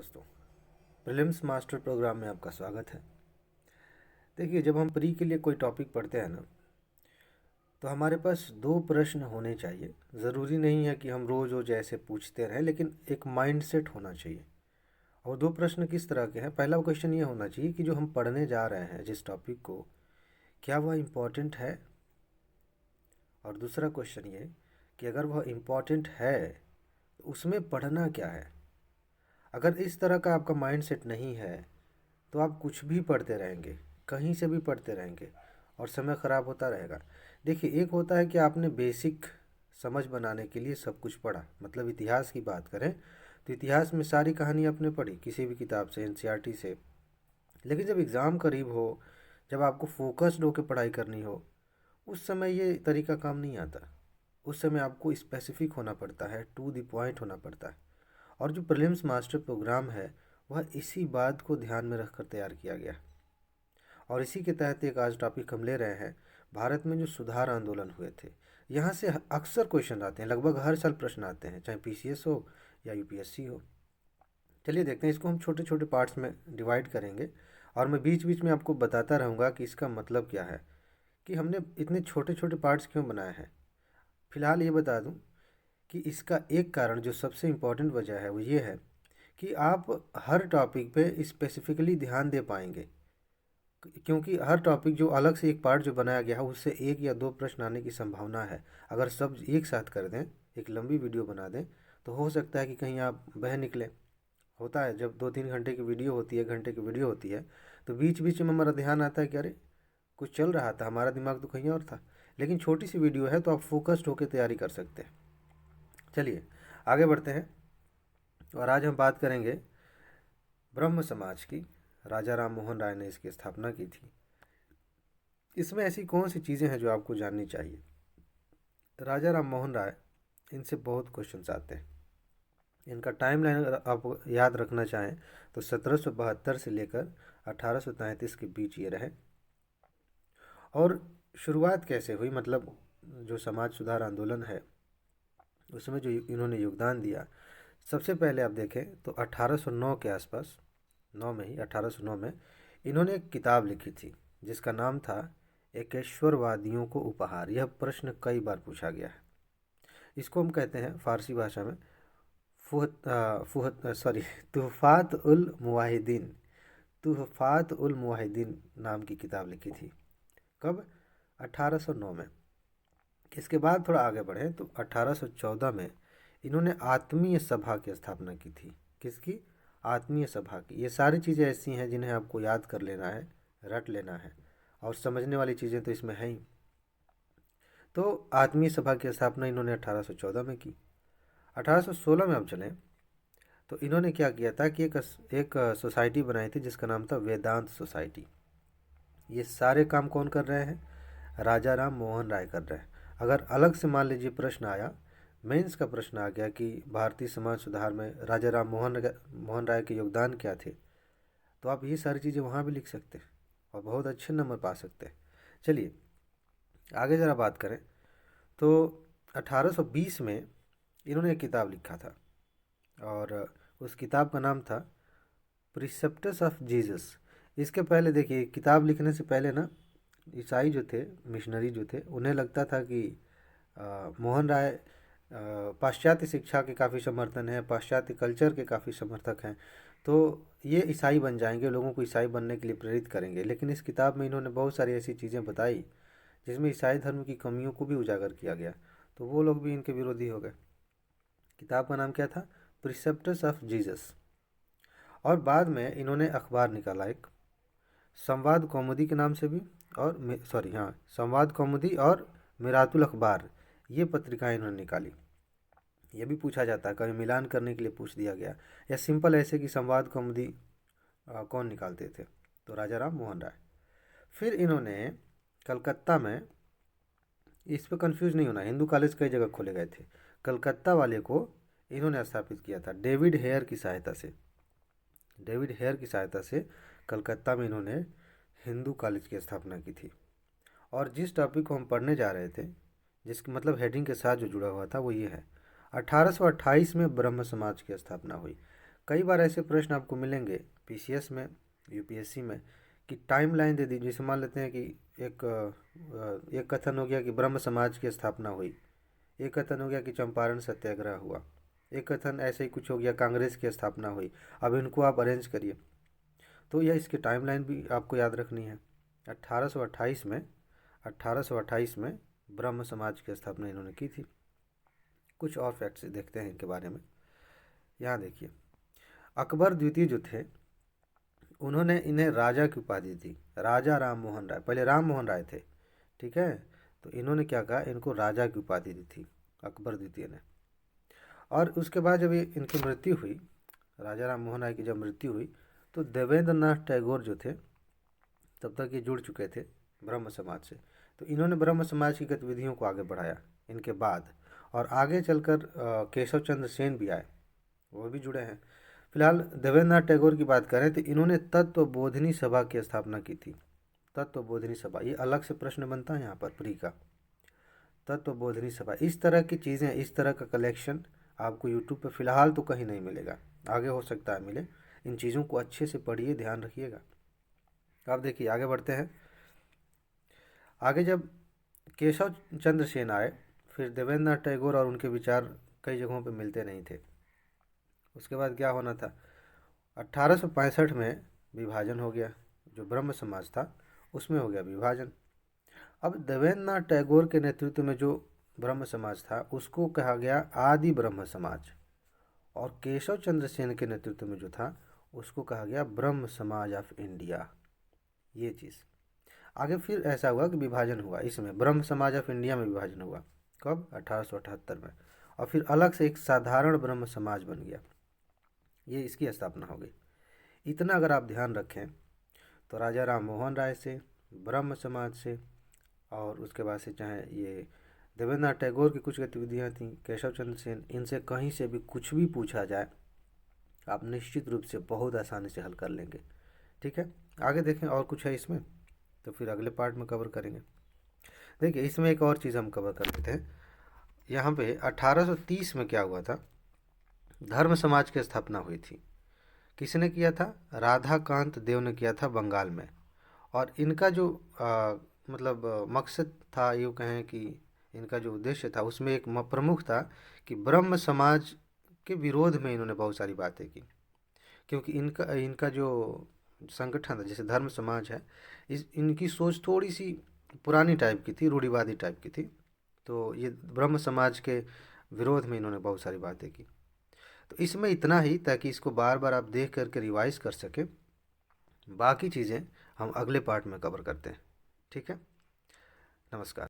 दोस्तों, prelims master programme में आपका स्वागत है। देखिए, जब हम प्री के लिए कोई टॉपिक पढ़ते हैं ना, तो हमारे पास दो प्रश्न होने चाहिए। ज़रूरी नहीं है कि हम रोज़ रोज़ ऐसे पूछते रहें, लेकिन एक माइंडसेट होना चाहिए। और दो प्रश्न किस तरह के हैं? पहला क्वेश्चन ये होना चाहिए कि जो हम पढ़ने जा रहे हैं जिस टॉपिक को, क्या वह इम्पोर्टेंट है? और दूसरा क्वेश्चन ये कि अगर वह इम्पोर्टेंट है तो उसमें पढ़ना क्या है। अगर इस तरह का आपका माइंडसेट नहीं है तो आप कुछ भी पढ़ते रहेंगे, कहीं से भी पढ़ते रहेंगे और समय ख़राब होता रहेगा। देखिए, एक होता है कि आपने बेसिक समझ बनाने के लिए सब कुछ पढ़ा, मतलब इतिहास की बात करें तो इतिहास में सारी कहानी आपने पढ़ी किसी भी किताब से, एनसीईआरटी से। लेकिन जब एग्ज़ाम करीब हो, जब आपको फोकस्ड होकर पढ़ाई करनी हो, उस समय ये तरीका काम नहीं आता। उस समय आपको स्पेसिफिक होना पड़ता है, टू द पॉइंट होना पड़ता है। और जो प्रीलिम्स मास्टर प्रोग्राम है वह इसी बात को ध्यान में रखकर तैयार किया गया। और इसी के तहत एक आज टॉपिक हम ले रहे हैं, भारत में जो सुधार आंदोलन हुए थे। यहाँ से अक्सर क्वेश्चन आते हैं, लगभग हर साल प्रश्न आते हैं, चाहे पीसीएस हो या यूपीएससी हो। चलिए देखते हैं, इसको हम छोटे छोटे पार्ट्स में डिवाइड करेंगे और मैं बीच बीच में आपको बताता रहूँगा कि इसका मतलब क्या है, कि हमने इतने छोटे छोटे पार्ट्स क्यों बनाए हैं। फिलहाल ये बता दूँ कि इसका एक कारण, जो सबसे इम्पोर्टेंट वजह है, वो ये है कि आप हर टॉपिक पे स्पेसिफिकली ध्यान दे पाएंगे। क्योंकि हर टॉपिक जो अलग से एक पार्ट जो बनाया गया है, उससे एक या दो प्रश्न आने की संभावना है। अगर सब एक साथ कर दें, एक लंबी वीडियो बना दें, तो हो सकता है कि कहीं आप बह निकले। होता है, जब 2-3 घंटे की वीडियो होती है, 1 घंटे की वीडियो होती है, तो बीच बीच में हमारा ध्यान आता है कि अरे कुछ चल रहा था, हमारा दिमाग तो कहीं और था। लेकिन छोटी सी वीडियो है तो आप फोकस्ड होकर तैयारी कर सकते हैं। चलिए आगे बढ़ते हैं और आज हम बात करेंगे ब्रह्म समाज की। राजा राम मोहन राय ने इसकी स्थापना की थी। इसमें ऐसी कौन सी चीज़ें हैं जो आपको जाननी चाहिए? राजा राम मोहन राय, इनसे बहुत क्वेश्चंस आते हैं। इनका टाइम लाइन अगर आप याद रखना चाहें तो 1772 से लेकर 1833 के बीच ये रहे। और शुरुआत कैसे हुई, मतलब जो समाज सुधार आंदोलन है उसमें जो इन्होंने योगदान दिया, सबसे पहले आप देखें तो 1809 के आसपास, 9 में ही, 1809 में इन्होंने एक किताब लिखी थी जिसका नाम था एकेश्वरवादियों को उपहार। यह प्रश्न कई बार पूछा गया है। इसको हम कहते हैं फारसी भाषा में तुहफात उल मुवाहिदीन। तुहफात उल मुवाहिदीन नाम की किताब लिखी थी। कब? 1809 में। इसके बाद थोड़ा आगे बढ़े तो 1814 में इन्होंने आत्मीय सभा की स्थापना की थी। किसकी? आत्मीय सभा की। ये सारी चीज़ें ऐसी हैं जिन्हें आपको याद कर लेना है, रट लेना है, और समझने वाली चीज़ें तो इसमें हैं ही। तो आत्मीय सभा की स्थापना इन्होंने 1814 में की। 1816 में हम चलें तो इन्होंने क्या किया था कि एक सोसाइटी बनाई थी जिसका नाम था वेदांत सोसाइटी। ये सारे काम कौन कर रहे हैं? राजा राम मोहन राय कर रहे हैं। अगर अलग से मान लीजिए प्रश्न आया, मेंस का प्रश्न आ गया कि भारतीय समाज सुधार में राजा राम मोहन राय के योगदान क्या थे, तो आप ये सारी चीज़ें वहाँ भी लिख सकते हैं और बहुत अच्छे नंबर पा सकते हैं। चलिए आगे ज़रा बात करें तो 1820 में इन्होंने एक किताब लिखा था और उस किताब का नाम था प्रिसेप्टस ऑफ जीसस। इसके पहले देखिए, किताब लिखने से पहले ना ईसाई जो थे, मिशनरी जो थे, उन्हें लगता था कि मोहन राय पाश्चात्य शिक्षा के काफ़ी समर्थन है, पाश्चात्य कल्चर के काफ़ी समर्थक हैं, तो ये ईसाई बन जाएंगे, लोगों को ईसाई बनने के लिए प्रेरित करेंगे। लेकिन इस किताब में इन्होंने बहुत सारी ऐसी चीज़ें बताई जिसमें ईसाई धर्म की कमियों को भी उजागर किया गया, तो वो लोग भी इनके विरोधी हो गए। किताब का नाम क्या था? Precepts of Jesus. और बाद में इन्होंने अखबार निकाला एक, संवाद कौमुदी के नाम से भी, और संवाद कौमुदी और मिरातुल अखबार, ये पत्रिकाएं इन्होंने निकाली। ये भी पूछा जाता है, कभी मिलान करने के लिए पूछ दिया गया, या सिंपल ऐसे कि संवाद कौमुदी कौन निकालते थे, तो राजा राम मोहन राय। फिर इन्होंने कलकत्ता में, इस पर कंफ्यूज नहीं होना, हिंदू कॉलेज कई जगह खोले गए थे, कलकत्ता वाले को इन्होंने स्थापित किया था डेविड हेयर की सहायता से। डेविड हेयर की सहायता से कलकत्ता में इन्होंने हिंदू कॉलेज की स्थापना की थी। और जिस टॉपिक को हम पढ़ने जा रहे थे, जिसके मतलब हेडिंग के साथ जो जुड़ा हुआ था, वो ये है, 1828 में ब्रह्म समाज की स्थापना हुई। कई बार ऐसे प्रश्न आपको मिलेंगे पीसीएस में, यूपीएससी में, कि टाइम लाइन दे दीजिए। जैसे मान लेते हैं कि एक कथन हो गया कि ब्रह्म समाज की स्थापना हुई, एक कथन हो गया कि चंपारण सत्याग्रह हुआ, एक कथन ऐसे ही कुछ हो गया कांग्रेस की स्थापना हुई। अब इनको आप अरेंज करिए, तो यह इसकी टाइमलाइन भी आपको याद रखनी है। 1828 में ब्रह्म समाज की स्थापना इन्होंने की थी। कुछ और फैक्ट्स देखते हैं इनके बारे में। यहाँ देखिए, अकबर द्वितीय जो थे उन्होंने इन्हें राजा की उपाधि दी, राजा राम मोहन राय। पहले राम मोहन राय थे, ठीक है, तो इन्होंने क्या कहा, इनको राजा की उपाधि दी थी अकबर द्वितीय ने। और उसके बाद जब ये इनकी मृत्यु हुई, राजा राम मोहन राय की जब मृत्यु हुई, तो देवेंद्र नाथ टैगोर जो थे तब तक ये जुड़ चुके थे ब्रह्म समाज से, तो इन्होंने ब्रह्म समाज की गतिविधियों को आगे बढ़ाया इनके बाद। और आगे चलकर केशव चंद्र सेन भी आए, वो भी जुड़े हैं। फिलहाल देवेंद्र नाथ टैगोर की बात करें तो इन्होंने तत्वबोधिनी सभा की स्थापना की थी। तत्वबोधिनी सभा, ये अलग से प्रश्न बनता है यहाँ पर प्री का। तत्वबोधिनी सभा, इस तरह की चीज़ें, इस तरह का कलेक्शन आपको यूट्यूब पे फ़िलहाल तो कहीं नहीं मिलेगा, आगे हो सकता है मिले। इन चीज़ों को अच्छे से पढ़िए, ध्यान रखिएगा। अब देखिए आगे बढ़ते हैं। आगे जब केशव चंद्र सेन आए, फिर देवेंद्र नाथ टैगोर और उनके विचार कई जगहों पे मिलते नहीं थे। उसके बाद क्या होना था, 1865 में विभाजन हो गया, जो ब्रह्म समाज था उसमें हो गया विभाजन। अब देवेंद्र नाथ टैगोर के नेतृत्व में जो ब्रह्म समाज था उसको कहा गया आदि ब्रह्म समाज, और केशव चंद्र सेन के नेतृत्व में जो था उसको कहा गया ब्रह्म समाज ऑफ इंडिया। ये चीज़ आगे फिर ऐसा हुआ कि विभाजन हुआ, इसमें ब्रह्म समाज ऑफ इंडिया में विभाजन हुआ। कब, 1878 में। और फिर अलग से एक साधारण ब्रह्म समाज बन गया, ये इसकी स्थापना हो गई। इतना अगर आप ध्यान रखें तो राजा राम मोहन राय से, ब्रह्म समाज से, और उसके बाद से चाहे ये देवेंद्र नाथ टैगोर की कुछ गतिविधियाँ थीं, केशव चंद्र सेन, इनसे कहीं से भी कुछ भी पूछा जाए आप निश्चित रूप से बहुत आसानी से हल कर लेंगे। ठीक है, आगे देखें और कुछ है इसमें तो फिर अगले पार्ट में कवर करेंगे। देखिए इसमें एक और चीज़ हम कवर कर लेते हैं। यहाँ पे 1830 में क्या हुआ था, धर्म समाज की स्थापना हुई थी। किसने किया था, राधाकांत देव ने किया था बंगाल में। और इनका जो मकसद था, यूँ कहें कि इनका जो उद्देश्य था उसमें एक प्रमुख था कि ब्रह्म समाज के विरोध में इन्होंने बहुत सारी बातें की। क्योंकि इनका इनका जो संगठन था, जैसे धर्म समाज है, इनकी सोच थोड़ी सी पुरानी टाइप की थी, रूढ़िवादी टाइप की थी। तो ये ब्रह्म समाज के विरोध में इन्होंने बहुत सारी बातें की। तो इसमें इतना ही, ताकि इसको बार बार आप देख करके रिवाइज कर सकें। बाकी चीज़ें हम अगले पार्ट में कवर करते हैं। ठीक है, नमस्कार।